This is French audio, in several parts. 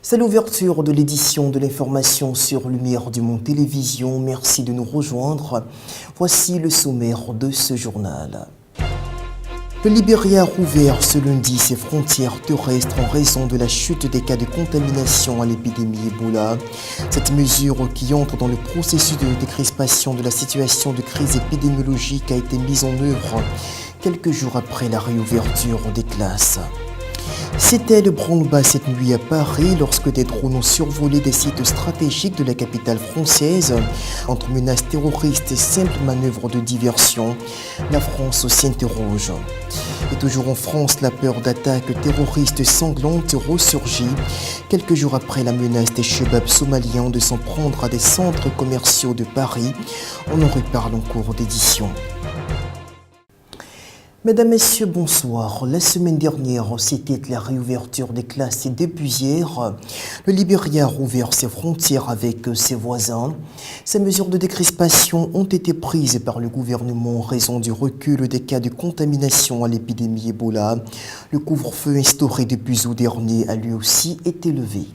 C'est l'ouverture de l'édition de l'information sur Lumière du Monde Télévision. Merci de nous rejoindre. Voici le sommaire de ce journal. Le Libéria a rouvert ce lundi ses frontières terrestres en raison de la chute des cas de contamination à l'épidémie Ebola. Cette mesure qui entre dans le processus de décrispation de la situation de crise épidémiologique a été mise en œuvre quelques jours après la réouverture des classes. C'était le branle-bas cette nuit à Paris lorsque des drones ont survolé des sites stratégiques de la capitale française. Entre menaces terroristes et simples manœuvres de diversion, la France s'y interroge. Et toujours en France, la peur d'attaques terroristes sanglantes ressurgit quelques jours après la menace des chebabs somaliens de s'en prendre à des centres commerciaux de Paris. On en reparle en cours d'édition. Mesdames, Messieurs, bonsoir. La semaine dernière, c'était la réouverture des classes et depuis hier, le Libéria a rouvert ses frontières avec ses voisins. Ces mesures de décrispation ont été prises par le gouvernement en raison du recul des cas de contamination à l'épidémie Ebola. Le couvre-feu instauré depuis août dernier a lui aussi été levé.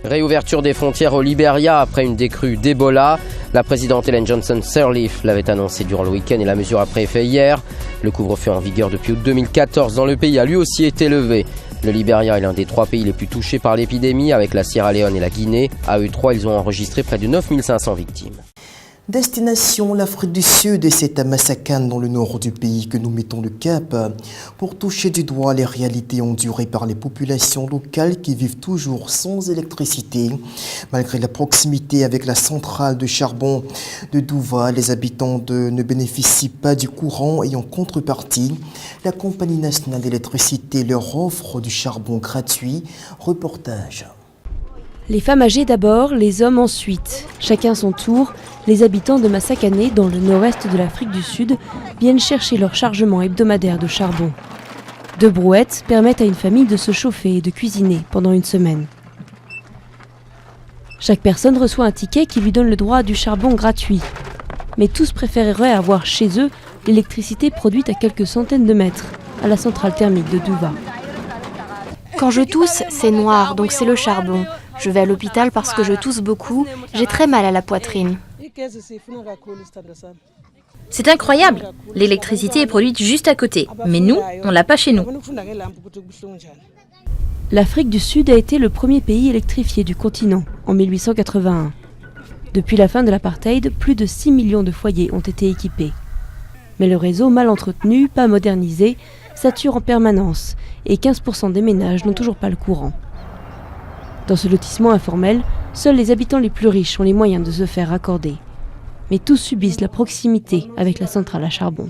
Réouverture des frontières au Libéria après une décrue d'Ebola. La présidente Ellen Johnson Sirleaf l'avait annoncé durant le week-end et la mesure a pris effet hier. Le couvre-feu en vigueur depuis août 2014 dans le pays a lui aussi été levé. Le Libéria est l'un des 3 pays les plus touchés par l'épidémie avec la Sierra Leone et la Guinée. À eux 3, ils ont enregistré près de 9500 victimes. Destination l'Afrique du Sud et c'est à Massakane dans le nord du pays que nous mettons le cap pour toucher du doigt les réalités endurées par les populations locales qui vivent toujours sans électricité. Malgré la proximité avec la centrale de charbon de Douva, les habitants ne bénéficient pas du courant et en contrepartie, la Compagnie nationale d'électricité leur offre du charbon gratuit. Reportage. Les femmes âgées d'abord, les hommes ensuite. Chacun son tour, les habitants de Massakane, dans le nord-est de l'Afrique du Sud, viennent chercher leur chargement hebdomadaire de charbon. 2 brouettes permettent à une famille de se chauffer et de cuisiner pendant une semaine. Chaque personne reçoit un ticket qui lui donne le droit à du charbon gratuit. Mais tous préféreraient avoir chez eux l'électricité produite à quelques centaines de mètres, à la centrale thermique de Douva. Quand je tousse, c'est noir, donc c'est le charbon. Je vais à l'hôpital parce que je tousse beaucoup, j'ai très mal à la poitrine. C'est incroyable, l'électricité est produite juste à côté, mais nous, on l'a pas chez nous. L'Afrique du Sud a été le premier pays électrifié du continent, en 1881. Depuis la fin de l'apartheid, plus de 6 millions de foyers ont été équipés. Mais le réseau mal entretenu, pas modernisé, sature en permanence, et 15% des ménages n'ont toujours pas le courant. Dans ce lotissement informel, seuls les habitants les plus riches ont les moyens de se faire raccorder. Mais tous subissent la proximité avec la centrale à charbon.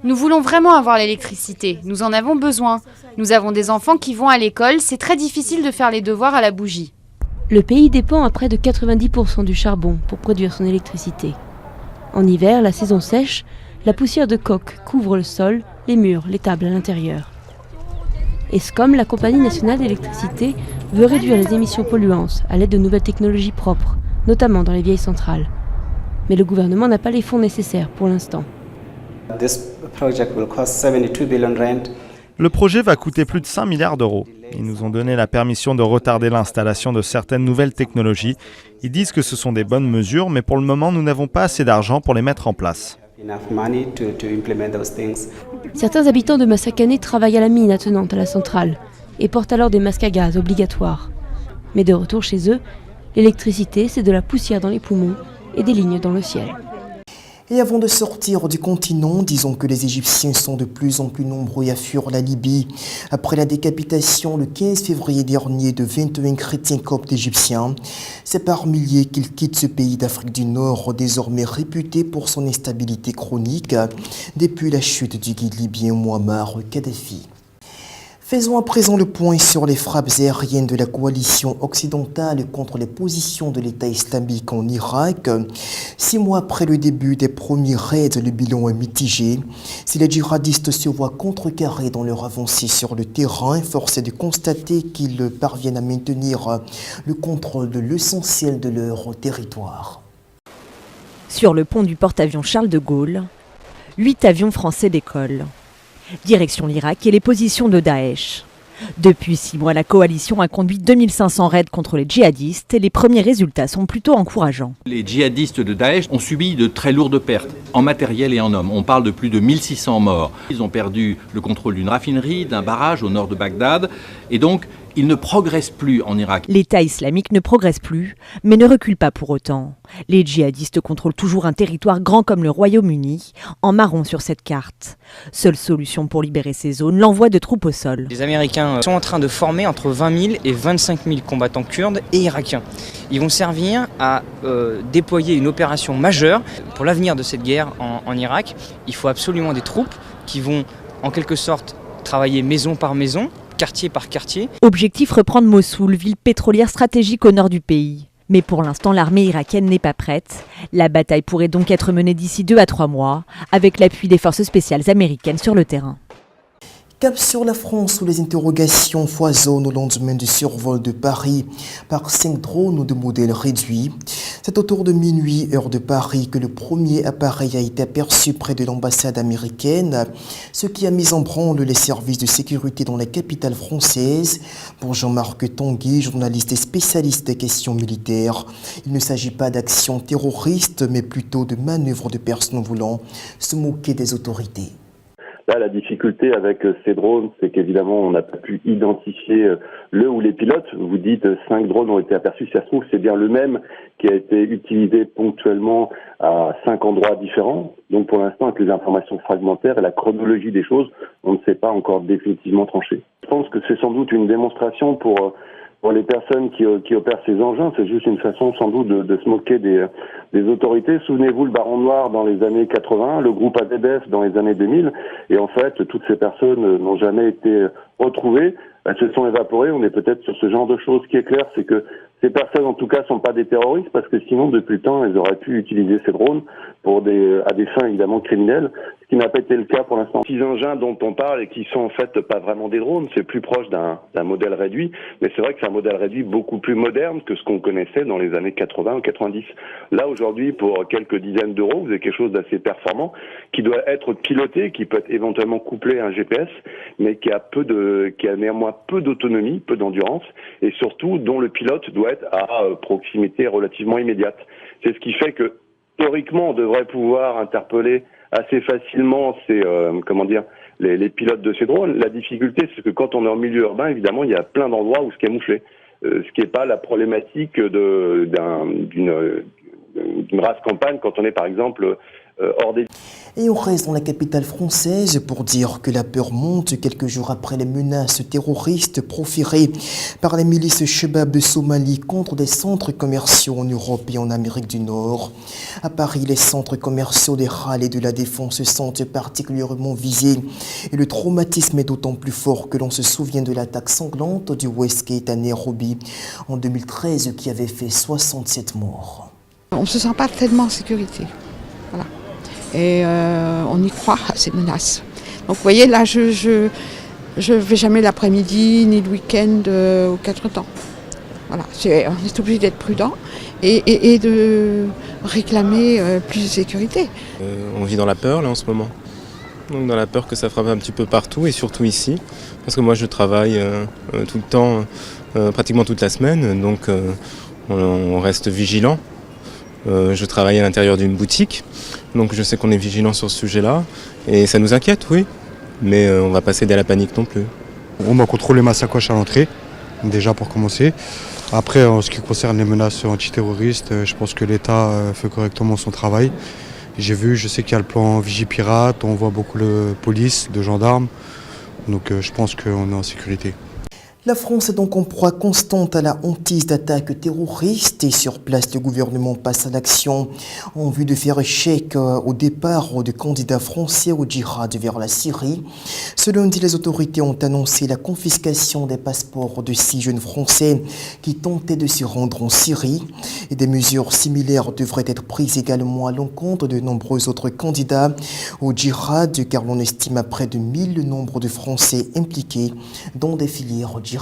Nous voulons vraiment avoir l'électricité, nous en avons besoin. Nous avons des enfants qui vont à l'école, c'est très difficile de faire les devoirs à la bougie. Le pays dépend à près de 90% du charbon pour produire son électricité. En hiver, la saison sèche, la poussière de coke couvre le sol, les murs, les tables à l'intérieur. Eskom, la Compagnie nationale d'électricité, veut réduire les émissions polluantes à l'aide de nouvelles technologies propres, notamment dans les vieilles centrales. Mais le gouvernement n'a pas les fonds nécessaires pour l'instant. Le projet va coûter plus de 5 milliards d'euros. Ils nous ont donné la permission de retarder l'installation de certaines nouvelles technologies. Ils disent que ce sont des bonnes mesures, mais pour le moment, nous n'avons pas assez d'argent pour les mettre en place. Certains habitants de Massakane travaillent à la mine attenante à la centrale et portent alors des masques à gaz obligatoires. Mais de retour chez eux, l'électricité, c'est de la poussière dans les poumons et des lignes dans le ciel. Et avant de sortir du continent, disons que les Égyptiens sont de plus en plus nombreux à fuir la Libye. Après la décapitation le 15 février dernier de 21 chrétiens coptes égyptiens, c'est par milliers qu'ils quittent ce pays d'Afrique du Nord, désormais réputé pour son instabilité chronique depuis la chute du guide libyen Mouammar Kadhafi. Faisons à présent le point sur les frappes aériennes de la coalition occidentale contre les positions de l'État islamique en Irak. 6 mois après le début des premiers raids, le bilan est mitigé. Si les djihadistes se voient contrecarrés dans leur avancée sur le terrain, force est de constater qu'ils parviennent à maintenir le contrôle de l'essentiel de leur territoire. Sur le pont du porte-avions Charles de Gaulle, 8 avions français décollent. Direction l'Irak et les positions de Daesh. Depuis 6 mois, la coalition a conduit 2500 raids contre les djihadistes et les premiers résultats sont plutôt encourageants. Les djihadistes de Daesh ont subi de très lourdes pertes en matériel et en hommes. On parle de plus de 1600 morts. Ils ont perdu le contrôle d'une raffinerie, d'un barrage au nord de Bagdad et donc ils ne progressent plus en Irak. L'État islamique ne progresse plus, mais ne recule pas pour autant. Les djihadistes contrôlent toujours un territoire grand comme le Royaume-Uni, en marron sur cette carte. Seule solution pour libérer ces zones, l'envoi de troupes au sol. Les Américains sont en train de former entre 20 000 et 25 000 combattants kurdes et irakiens. Ils vont servir à déployer une opération majeure pour l'avenir de cette guerre en Irak. Il faut absolument des troupes qui vont en quelque sorte travailler maison par maison, quartier par quartier. Objectif, reprendre Mossoul, ville pétrolière stratégique au nord du pays. Mais pour l'instant, l'armée irakienne n'est pas prête. La bataille pourrait donc être menée d'ici 2 à 3 mois, avec l'appui des forces spéciales américaines sur le terrain. Cap sur la France où les interrogations foisonnent au lendemain du survol de Paris par 5 drones de modèle réduit. C'est autour de minuit, heure de Paris, que le premier appareil a été aperçu près de l'ambassade américaine, ce qui a mis en branle les services de sécurité dans la capitale française. Pour Jean-Marc Tanguy, journaliste et spécialiste des questions militaires, il ne s'agit pas d'actions terroristes, mais plutôt de manœuvres de personnes voulant se moquer des autorités. Là, la difficulté avec ces drones, c'est qu'évidemment, on n'a pas pu identifier le ou les pilotes. Vous dites 5 drones ont été aperçus. Si ça se trouve, c'est bien le même qui a été utilisé ponctuellement à 5 endroits différents. Donc, pour l'instant, avec les informations fragmentaires et la chronologie des choses, on ne sait pas encore définitivement trancher. Je pense que c'est sans doute une démonstration pour les personnes qui opèrent ces engins. C'est juste une façon sans doute de se moquer des autorités. Souvenez-vous, le Baron Noir dans les années 80, le groupe ADBF dans les années 2000, et en fait, toutes ces personnes n'ont jamais été retrouvées. Elles se sont évaporées. On est peut-être sur ce genre de choses. Ce qui est clair, c'est que ces personnes, en tout cas, sont pas des terroristes, parce que sinon, depuis le temps, elles auraient pu utiliser ces drones à des fins évidemment criminelles, ce qui n'a pas été le cas pour l'instant. Ces engins dont on parle et qui sont en fait pas vraiment des drones, c'est plus proche d'un modèle réduit, mais c'est vrai que c'est un modèle réduit beaucoup plus moderne que ce qu'on connaissait dans les années 80 ou 90. Là, aujourd'hui, pour quelques dizaines d'euros, vous avez quelque chose d'assez performant, qui doit être piloté, qui peut être éventuellement couplé à un GPS, mais qui a néanmoins peu d'autonomie, peu d'endurance, et surtout dont le pilote doit être à proximité relativement immédiate. C'est ce qui fait que théoriquement, on devrait pouvoir interpeller assez facilement les pilotes de ces drones. La difficulté, c'est que quand on est en milieu urbain, évidemment, il y a plein d'endroits où c'est camouflé. Ce qui n'est pas la problématique d'une race campagne quand on est, par exemple, hors des... Et on reste dans la capitale française pour dire que la peur monte quelques jours après les menaces terroristes proférées par les milices Chebab de Somalie contre des centres commerciaux en Europe et en Amérique du Nord. À Paris, les centres commerciaux des Halles et de la Défense se sentent particulièrement visés. Et le traumatisme est d'autant plus fort que l'on se souvient de l'attaque sanglante du Westgate à Nairobi en 2013 qui avait fait 67 morts. On ne se sent pas tellement en sécurité. Voilà. Et on y croit à ces menaces. Donc vous voyez, là, je vais jamais l'après-midi ni le week-end aux 4 temps. Voilà, on est obligé d'être prudent et de réclamer plus de sécurité. On vit dans la peur là en ce moment. Donc dans la peur que ça frappe un petit peu partout et surtout ici. Parce que moi je travaille tout le temps, pratiquement toute la semaine, donc on reste vigilant. Je travaille à l'intérieur d'une boutique, donc je sais qu'on est vigilant sur ce sujet-là, et ça nous inquiète, oui, mais on ne va pas céder à la panique non plus. On va contrôler ma sacoche à l'entrée, déjà pour commencer. Après, en ce qui concerne les menaces antiterroristes, je pense que l'État fait correctement son travail. Je sais qu'il y a le plan Vigipirate, on voit beaucoup de police, de gendarmes, donc je pense qu'on est en sécurité. La France est donc en proie constante à la hantise d'attaques terroristes et sur place, le gouvernement passe à l'action en vue de faire échec au départ de candidats français au djihad vers la Syrie. Ce lundi, les autorités ont annoncé la confiscation des passeports de 6 jeunes Français qui tentaient de se rendre en Syrie. Et des mesures similaires devraient être prises également à l'encontre de nombreux autres candidats au djihad, car l'on estime à près de 1000 le nombre de Français impliqués dans des filières djihadistes.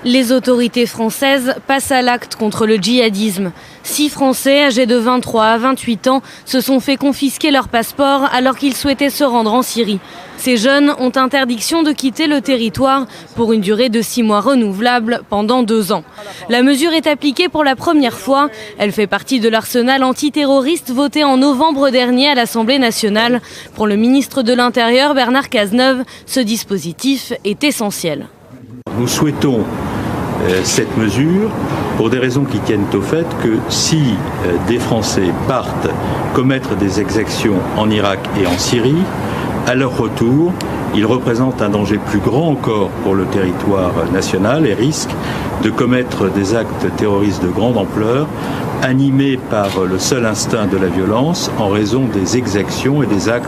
Les autorités françaises passent à l'acte contre le djihadisme. 6 Français âgés de 23 à 28 ans se sont fait confisquer leur passeport alors qu'ils souhaitaient se rendre en Syrie. Ces jeunes ont interdiction de quitter le territoire pour une durée de 6 mois renouvelable pendant 2 ans. La mesure est appliquée pour la première fois. Elle fait partie de l'arsenal antiterroriste voté en novembre dernier à l'Assemblée nationale. Pour le ministre de l'Intérieur, Bernard Cazeneuve, ce dispositif est essentiel. Nous souhaitons cette mesure pour des raisons qui tiennent au fait que si des Français partent commettre des exactions en Irak et en Syrie, à leur retour, ils représentent un danger plus grand encore pour le territoire national et risquent de commettre des actes terroristes de grande ampleur, animés par le seul instinct de la violence en raison des exactions et des actes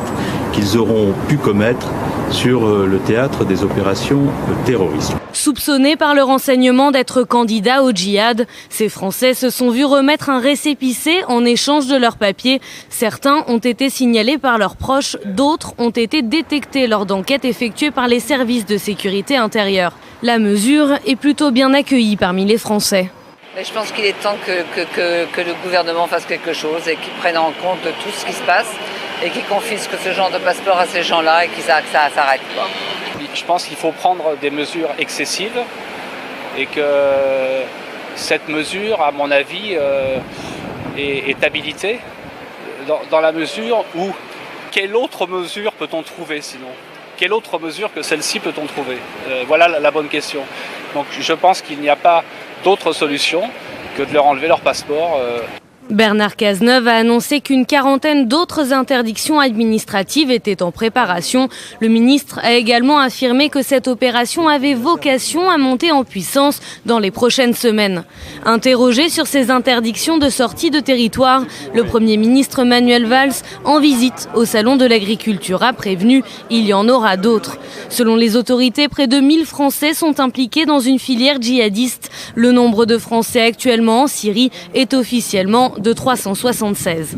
qu'ils auront pu commettre sur le théâtre des opérations terroristes. Soupçonnés par le renseignement d'être candidats au djihad, ces Français se sont vus remettre un récépissé en échange de leurs papiers. Certains ont été signalés par leurs proches, d'autres ont été détectés lors d'enquêtes effectuées par les services de sécurité intérieure. La mesure est plutôt bien accueillie parmi les Français. Mais je pense qu'il est temps que le gouvernement fasse quelque chose et qu'il prenne en compte tout ce qui se passe et qu'il confisque ce genre de passeport à ces gens-là et que ça s'arrête. Je pense qu'il faut prendre des mesures excessives et que cette mesure, à mon avis, est habilitée dans la mesure où quelle autre mesure peut-on trouver sinon ? Quelle autre mesure que celle-ci peut-on trouver ? Voilà la bonne question. Donc je pense qu'il n'y a pas d'autre solution que de leur enlever leur passeport. Bernard Cazeneuve a annoncé qu'une quarantaine d'autres interdictions administratives étaient en préparation. Le ministre a également affirmé que cette opération avait vocation à monter en puissance dans les prochaines semaines. Interrogé sur ces interdictions de sortie de territoire, le Premier ministre Manuel Valls, en visite au Salon de l'Agriculture, a prévenu il y en aura d'autres. Selon les autorités, près de 1000 Français sont impliqués dans une filière djihadiste. Le nombre de Français actuellement en Syrie est officiellement de 376.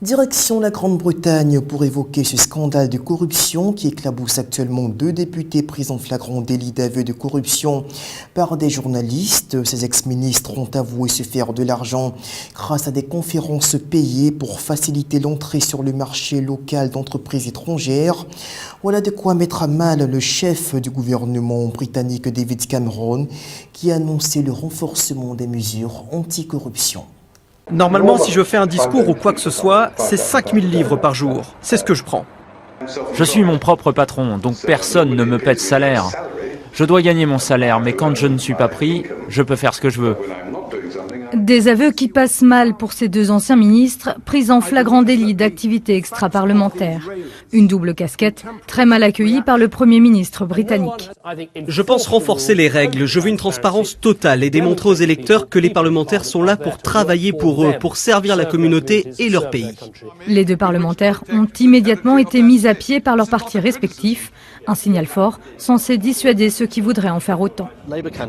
Direction la Grande-Bretagne pour évoquer ce scandale de corruption qui éclabousse actuellement 2 députés pris en flagrant délit d'aveu de corruption par des journalistes. Ces ex-ministres ont avoué se faire de l'argent grâce à des conférences payées pour faciliter l'entrée sur le marché local d'entreprises étrangères. Voilà de quoi mettre à mal le chef du gouvernement britannique David Cameron qui a annoncé le renforcement des mesures anti-corruption. Normalement, si je fais un discours ou quoi que ce soit, c'est 5000 livres par jour. C'est ce que je prends. Je suis mon propre patron, donc personne ne me paie de salaire. Je dois gagner mon salaire, mais quand je ne suis pas pris, je peux faire ce que je veux. Des aveux qui passent mal pour ces 2 anciens ministres, pris en flagrant délit d'activité extra-parlementaire. Une double casquette, très mal accueillie par le Premier ministre britannique. Je pense renforcer les règles. Je veux une transparence totale et démontrer aux électeurs que les parlementaires sont là pour travailler pour eux, pour servir la communauté et leur pays. Les 2 parlementaires ont immédiatement été mis à pied par leurs partis respectifs. Un signal fort, censé dissuader ceux qui voudraient en faire autant.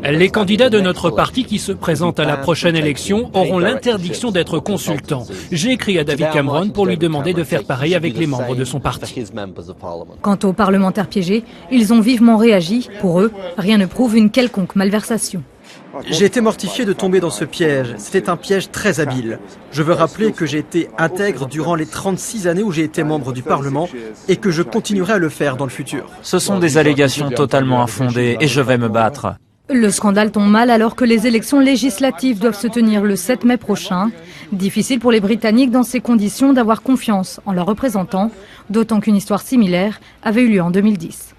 Les candidats de notre parti qui se présentent à la prochaine élection auront l'interdiction d'être consultants. J'ai écrit à David Cameron pour lui demander de faire pareil avec les membres de son parti. Quant aux parlementaires piégés, ils ont vivement réagi. Pour eux, rien ne prouve une quelconque malversation. J'ai été mortifié de tomber dans ce piège. C'était un piège très habile. Je veux rappeler que j'ai été intègre durant les 36 années où j'ai été membre du Parlement et que je continuerai à le faire dans le futur. Ce sont des allégations totalement infondées et je vais me battre. Le scandale tombe mal alors que les élections législatives doivent se tenir le 7 mai prochain. Difficile pour les Britanniques dans ces conditions d'avoir confiance en leurs représentants, d'autant qu'une histoire similaire avait eu lieu en 2010.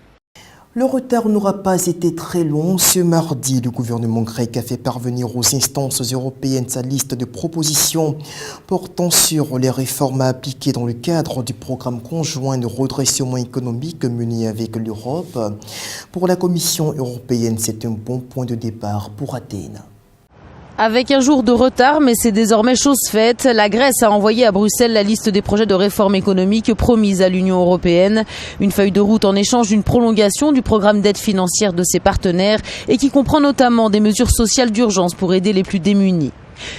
Le retard n'aura pas été très long. Ce mardi, le gouvernement grec a fait parvenir aux instances européennes sa liste de propositions portant sur les réformes à appliquer dans le cadre du programme conjoint de redressement économique mené avec l'Europe. Pour la Commission européenne, c'est un bon point de départ pour Athènes. Avec un jour de retard, mais c'est désormais chose faite, la Grèce a envoyé à Bruxelles la liste des projets de réforme économique promise à l'Union européenne. Une feuille de route en échange d'une prolongation du programme d'aide financière de ses partenaires et qui comprend notamment des mesures sociales d'urgence pour aider les plus démunis.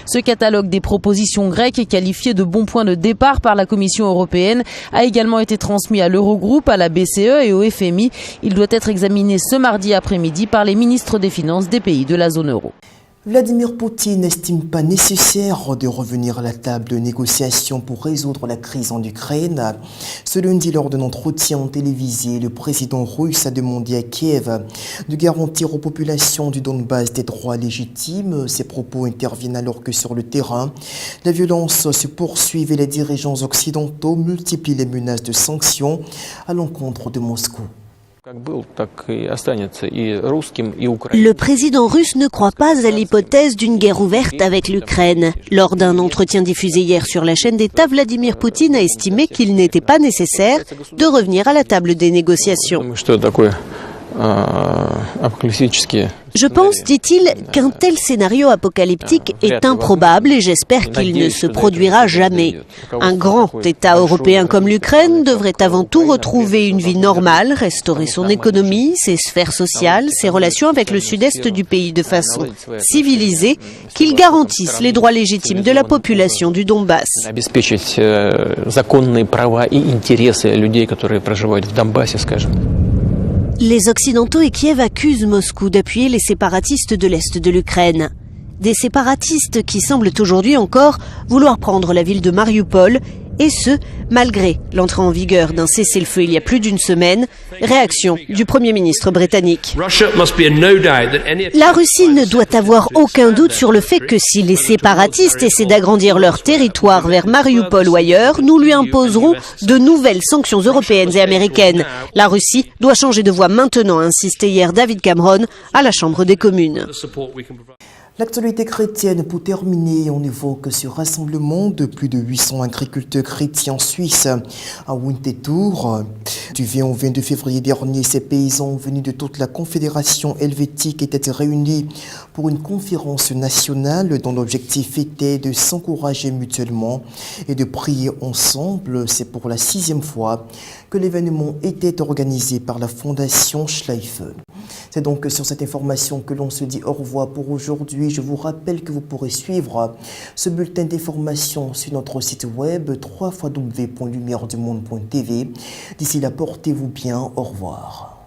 Ce catalogue des propositions grecques, qualifié de bon point de départ par la Commission européenne, a également été transmis à l'Eurogroupe, à la BCE et au FMI. Il doit être examiné ce mardi après-midi par les ministres des Finances des pays de la zone euro. Vladimir Poutine n'estime pas nécessaire de revenir à la table de négociation pour résoudre la crise en Ukraine. Ce lundi, lors d'un entretien télévisé, le président russe a demandé à Kiev de garantir aux populations du Donbass des droits légitimes. Ces propos interviennent alors que sur le terrain, la violence se poursuit et les dirigeants occidentaux multiplient les menaces de sanctions à l'encontre de Moscou. Le président russe ne croit pas à l'hypothèse d'une guerre ouverte avec l'Ukraine. Lors d'un entretien diffusé hier sur la chaîne d'État, Vladimir Poutine a estimé qu'il n'était pas nécessaire de revenir à la table des négociations. Je pense, dit-il, qu'un tel scénario apocalyptique est improbable et j'espère qu'il ne se produira jamais. Un grand État européen comme l'Ukraine devrait avant tout retrouver une vie normale, restaurer son économie, ses sphères sociales, ses relations avec le sud-est du pays de façon civilisée, qu'il garantisse les droits légitimes de la population du Donbass. Les Occidentaux et Kiev accusent Moscou d'appuyer les séparatistes de l'Est de l'Ukraine. Des séparatistes qui semblent aujourd'hui encore vouloir prendre la ville de Mariupol, et ce, malgré l'entrée en vigueur d'un cessez-le-feu il y a plus d'une semaine. Réaction du Premier ministre britannique. La Russie ne doit avoir aucun doute sur le fait que si les séparatistes essaient d'agrandir leur territoire vers Mariupol ou ailleurs, nous lui imposerons de nouvelles sanctions européennes et américaines. La Russie doit changer de voie maintenant, a insisté hier David Cameron à la Chambre des communes. L'actualité chrétienne, pour terminer, on évoque ce rassemblement de plus de 800 agriculteurs chrétiens en Suisse à Winterthur. Du 20 au 22 février dernier, ces paysans venus de toute la Confédération helvétique étaient réunis pour une conférence nationale dont l'objectif était de s'encourager mutuellement et de prier ensemble. C'est pour la 6e fois que l'événement était organisé par la Fondation Schleife. C'est donc sur cette information que l'on se dit au revoir pour aujourd'hui. Je vous rappelle que vous pourrez suivre ce bulletin d'information sur notre site web www.lumieredumonde.tv. D'ici là, portez-vous bien. Au revoir.